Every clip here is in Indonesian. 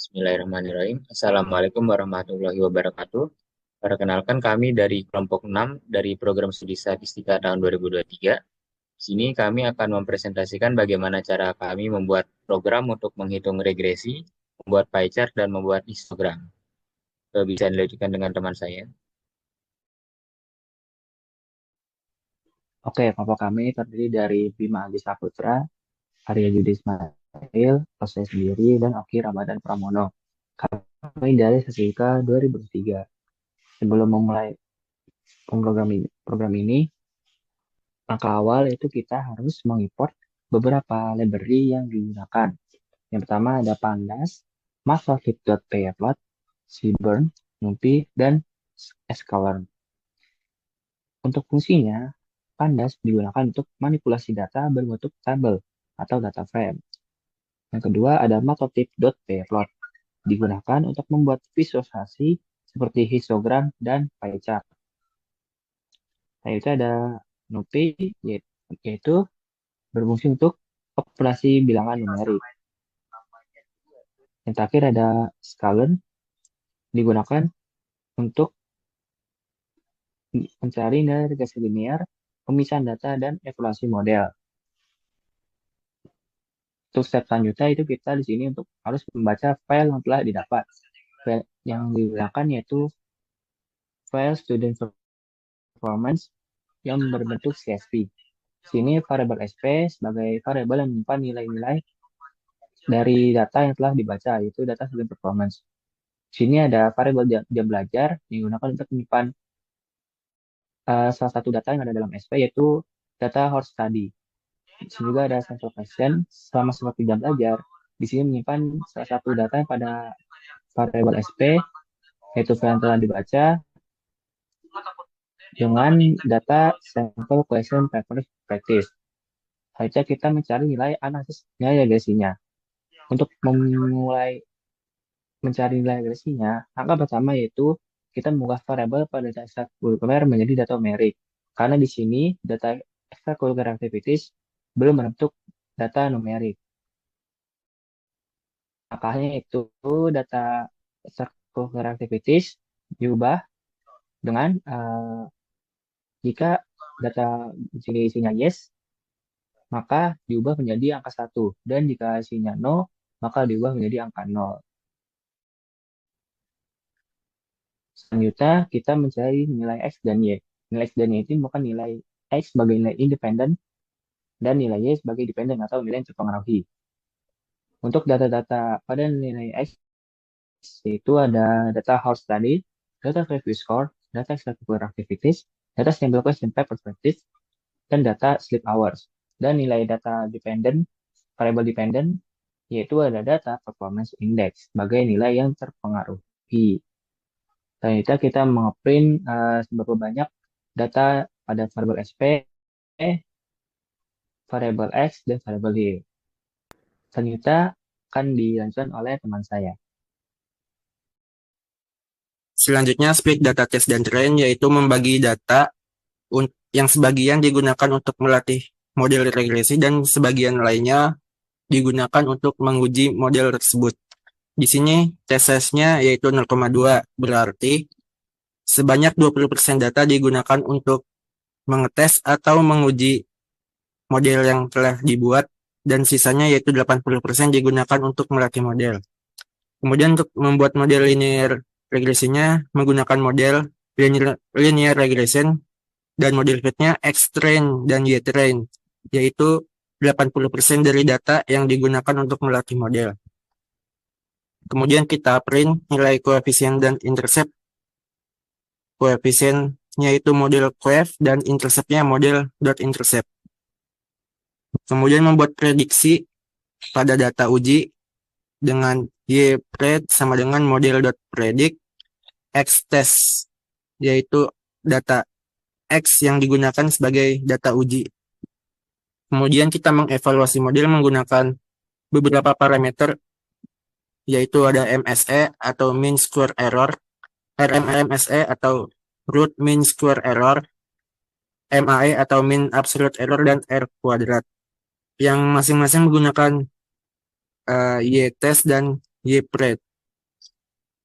Bismillahirrahmanirrahim. Assalamualaikum warahmatullahi wabarakatuh. Perkenalkan kami dari kelompok 6 dari program studi statistika tahun 2023. Di sini kami akan mempresentasikan bagaimana cara kami membuat program untuk menghitung regresi, membuat pie chart, dan membuat histogram. Bisa dilanjutkan dengan teman saya. Oke, kelompok kami terdiri dari Bima Andi Saputra, Arya Yudi Ismail, Proses Sendiri, dan Oki Ramadan Pramono. Kami dari Sasika 2003. Sebelum memulai program ini, langkah awal itu kita harus mengimport beberapa library yang digunakan. Yang pertama ada Pandas, Matplotlib.pyplot, Seaborn, NumPy, dan sklearn. Untuk fungsinya, Pandas digunakan untuk manipulasi data berbentuk tabel atau data frame. Yang kedua ada matplotlib.pyplot, digunakan untuk membuat visualisasi seperti histogram dan pie chart. Selanjutnya ada NumPy, yaitu berfungsi untuk operasi bilangan numerik. Yang terakhir ada sklearn, digunakan untuk mencari nilai regresi linear, pemisahan data, dan evaluasi model. Untuk step selanjutnya itu kita di sini untuk harus membaca file yang telah didapat. File yang digunakan yaitu file student performance yang berbentuk CSV. Di sini variabel SP sebagai variabel yang menyimpan nilai-nilai dari data yang telah dibaca, yaitu data student performance. Di sini ada variabel jam belajar yang digunakan untuk menyimpan salah satu data yang ada dalam SP, yaitu data horse study. Di sini juga ada sample question selama seperti jam belajar. Di sini menyimpan salah satu data pada variabel SP, yaitu file yang telah dibaca, dengan data sample question paper practice. Saja kita mencari nilai analisis nilai regresinya. Untuk memulai mencari nilai regresinya, langkah pertama yaitu kita mengubah variabel pada data ekstrakurikuler menjadi data numerik. Karena di sini data extracurricular activities belum bentuk data numerik. Makanya itu data extracurricular activities diubah dengan jika data di sini isinya yes, maka diubah menjadi angka 1. Dan jika isinya no, maka diubah menjadi angka 0. Selanjutnya, kita mencari nilai X dan Y. Nilai X dan Y itu bukan nilai X sebagai nilai independen dan nilai Y sebagai dependen atau nilai yang terpengaruhi. Untuk data-data pada nilai X, itu ada data house study, data review score, data extracurricular activities, data sample question paper practice, dan data sleep hours. Dan nilai data dependent, variable dependent, yaitu ada data performance index sebagai nilai yang terpengaruhi. Selanjutnya kita mengeprint seberapa banyak data pada variabel SP, variabel X, dan variabel Y. Selanjutnya akan dilanjutkan oleh teman saya. Selanjutnya, split data test dan train, yaitu membagi data yang sebagian digunakan untuk melatih model regresi dan sebagian lainnya digunakan untuk menguji model tersebut. Di sini TSS-nya yaitu 0,2, berarti sebanyak 20% data digunakan untuk mengetes atau menguji model yang telah dibuat dan sisanya yaitu 80% digunakan untuk melatih model. Kemudian untuk membuat model linear regresinya menggunakan model linear regression dan model fitnya X-train dan Y-train, yaitu 80% dari data yang digunakan untuk melatih model. Kemudian kita print nilai koefisien dan intercept. Koefisiennya itu model coef dan interceptnya model dot intercept. Kemudian membuat prediksi pada data uji dengan Y-pred sama dengan model dot predict X-test, yaitu data X yang digunakan sebagai data uji. Kemudian kita mengevaluasi model menggunakan beberapa parameter, yaitu ada MSE atau mean square error, RMSE atau root mean square error, MAE atau mean absolute error, dan R kuadrat, yang masing-masing menggunakan Y-test dan Y-pred.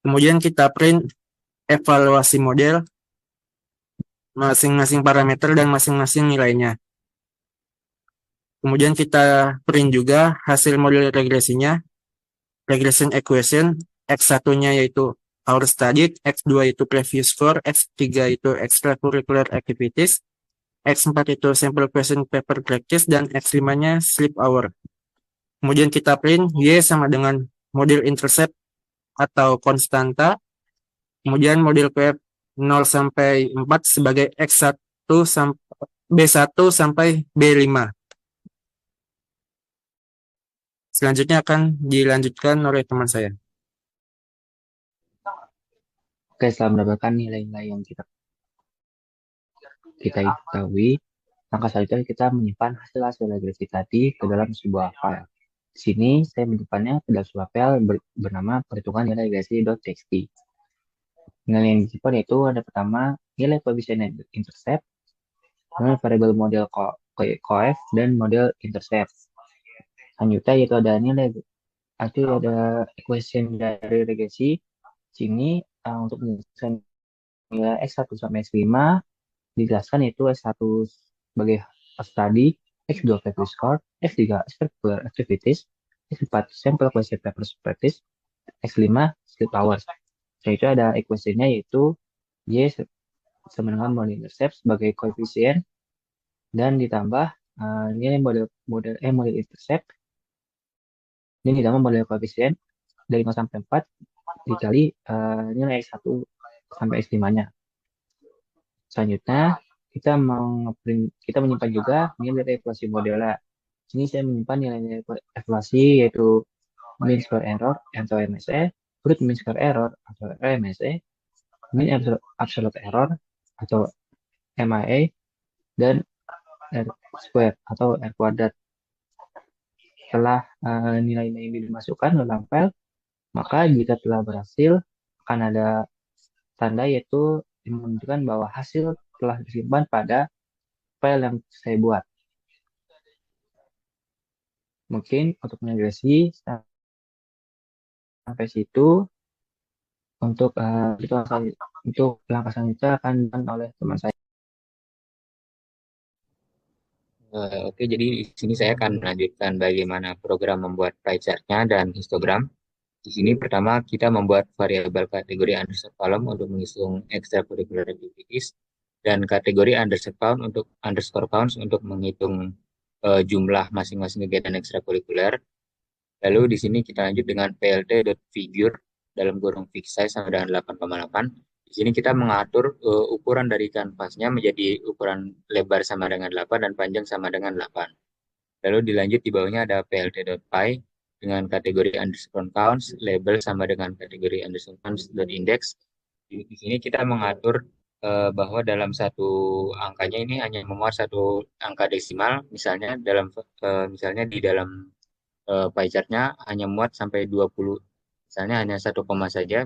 Kemudian kita print evaluasi model, masing-masing parameter dan masing-masing nilainya. Kemudian kita print juga hasil model regresinya, regression equation, X1-nya yaitu our studied, X2 itu previous score, X3 itu extracurricular activities, X4 itu sample question paper practice, dan X5-nya sleep hour. Kemudian kita print Y sama dengan model intercept atau konstanta, kemudian model QF 0 sampai 4 sebagai X1 sampai B1 sampai B5. Selanjutnya akan dilanjutkan oleh teman saya. Oke, setelah mendapatkan nilai-nilai yang kita ketahui, langkah selanjutnya kita menyimpan hasil-hasil regresi tadi ke dalam sebuah file. Di sini saya menyimpannya ke dalam sebuah file bernama perhitungan nilai regresi.txt. Nilai yang disimpan yaitu ada pertama nilai koefisien intercept, kemudian variabel model coef dan model intercept. Selanjutnya yaitu ada equation dari regresi. Di sini untuk menjelaskan nilai X1 sampai X5 dijelaskan yaitu S1 sebagai study, X2 paper score, X3 extracurricular activities, X4 sample question papers practice, X5 sleep hours. Selanjutnya ada equationnya yaitu Y sama dengan model intercept sebagai koefisien dan ditambah nilai model intercept dan ditambah model koefisien dari 0 sampai 4 dikali nilai X1 sampai X5-nya. Selanjutnya kita menyimpan juga nilai evaluasi modelnya. Sini saya menyimpan nilai evaluasi yaitu mean square error atau MSE, root mean square error atau RMSE, mean absolute error atau MIA, dan R square atau R kuadrat. Setelah nilai-nilai ini dimasukkan ke dalam file, maka jika telah berhasil akan ada tanda yaitu menunjukkan bahwa hasil telah disimpan pada file yang saya buat. Mungkin untuk regresi sampai situ. Untuk langkah selanjutnya akan dilakukan oleh teman saya. Oke, jadi di sini saya akan melanjutkan bagaimana program membuat pie chart-nya dan histogram. Di sini pertama kita membuat variabel kategori underscore column untuk menghitung extracurricular activities dan kategori underscore counts untuk menghitung jumlah masing-masing kegiatan ekstrakurikuler. Lalu di sini kita lanjut dengan plt.figure dalam kurung fixed size sama dengan 8,8. Di sini kita mengatur ukuran dari kanvasnya menjadi ukuran lebar sama dengan 8 dan panjang sama dengan 8. Lalu dilanjut di bawahnya ada plt.py dengan kategori underscore counts, label sama dengan kategori underscore counts.index. Di sini kita mengatur bahwa dalam satu angkanya ini hanya memuat satu angka desimal, misalnya di dalam pie chart-nya hanya muat sampai 20, misalnya hanya 1 koma saja,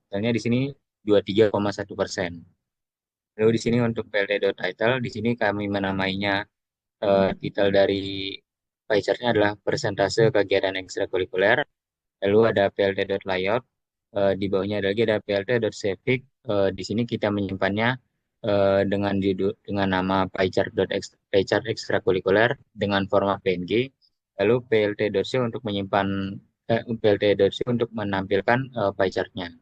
misalnya di sini 23,1%. Lalu di sini untuk plt.title, di sini kami menamainya titel dari pie chart-nya adalah persentase kegiatan ekstrakurikuler. Lalu ada plt.layout, di bawahnya lagi ada plt.savefig. Di sini kita menyimpannya dengan nama pie chart ekstrakurikuler dengan format PNG. Lalu plt.c untuk untuk menampilkan pie chart-nya.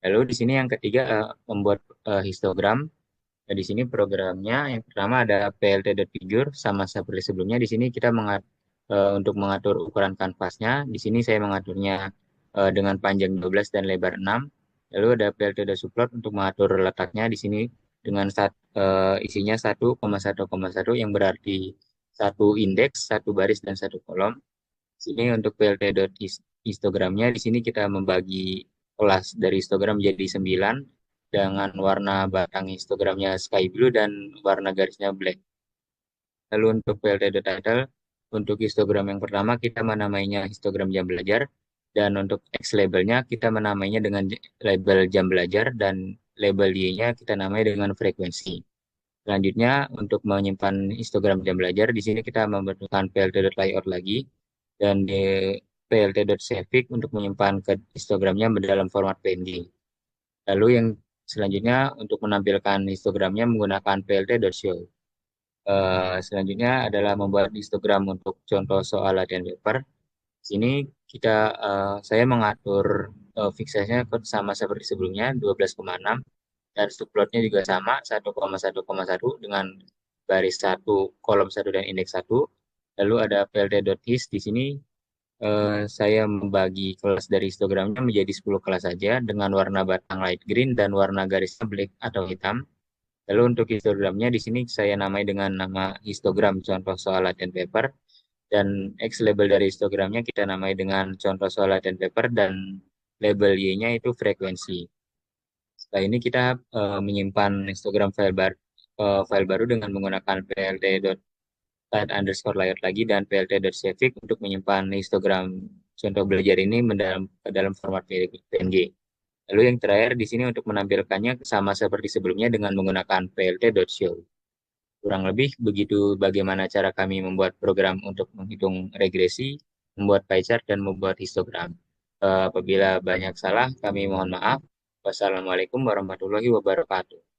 Lalu di sini yang ketiga membuat histogram. Di sini programnya yang pertama ada plt.figure sama seperti sebelumnya. Di sini kita untuk mengatur ukuran kanvasnya. Di sini saya mengaturnya dengan panjang 12 dan lebar 6. Lalu ada plt.subplot untuk mengatur letaknya. Di sini dengan isinya 1,1,1 yang berarti satu indeks, satu baris, dan satu kolom. Di sini untuk plt.histogramnya, di sini kita membagi kelas dari histogram menjadi 9 dengan warna batang histogramnya sky blue dan warna garisnya black. Lalu untuk plt.title, untuk histogram yang pertama kita menamainya histogram jam belajar, dan untuk X labelnya kita menamainya dengan label jam belajar, dan label Y-nya kita namai dengan frekuensi. Selanjutnya untuk menyimpan histogram jam belajar, di sini kita membutuhkan plt.layout lagi, dan plt.savig untuk menyimpan ke histogramnya dalam format PNG. Lalu yang selanjutnya untuk menampilkan histogramnya menggunakan plt.show. Selanjutnya adalah membuat histogram untuk contoh soal latihan paper. Di sini saya mengatur fiksasinya sama seperti sebelumnya 12,6 dan subplotnya juga sama 1,1,1 dengan baris 1, kolom 1 dan indeks 1. Lalu ada plt.hist. Di sini saya membagi kelas dari histogramnya menjadi 10 kelas saja dengan warna batang light green dan warna garisnya black atau hitam. Lalu untuk histogramnya di sini saya namai dengan nama histogram contoh soal latihan paper, dan X label dari histogramnya kita namai dengan contoh soal latihan paper, dan label Y-nya itu frekuensi. Setelah ini kita menyimpan histogram file baru dengan menggunakan plt.type_layout lagi dan plt.savig untuk menyimpan histogram contoh belajar ini ke dalam format PNG. Lalu yang terakhir di sini untuk menampilkannya sama seperti sebelumnya dengan menggunakan plt.show. Kurang lebih begitu bagaimana cara kami membuat program untuk menghitung regresi, membuat pie chart, dan membuat histogram. Apabila banyak salah, kami mohon maaf. Wassalamualaikum warahmatullahi wabarakatuh.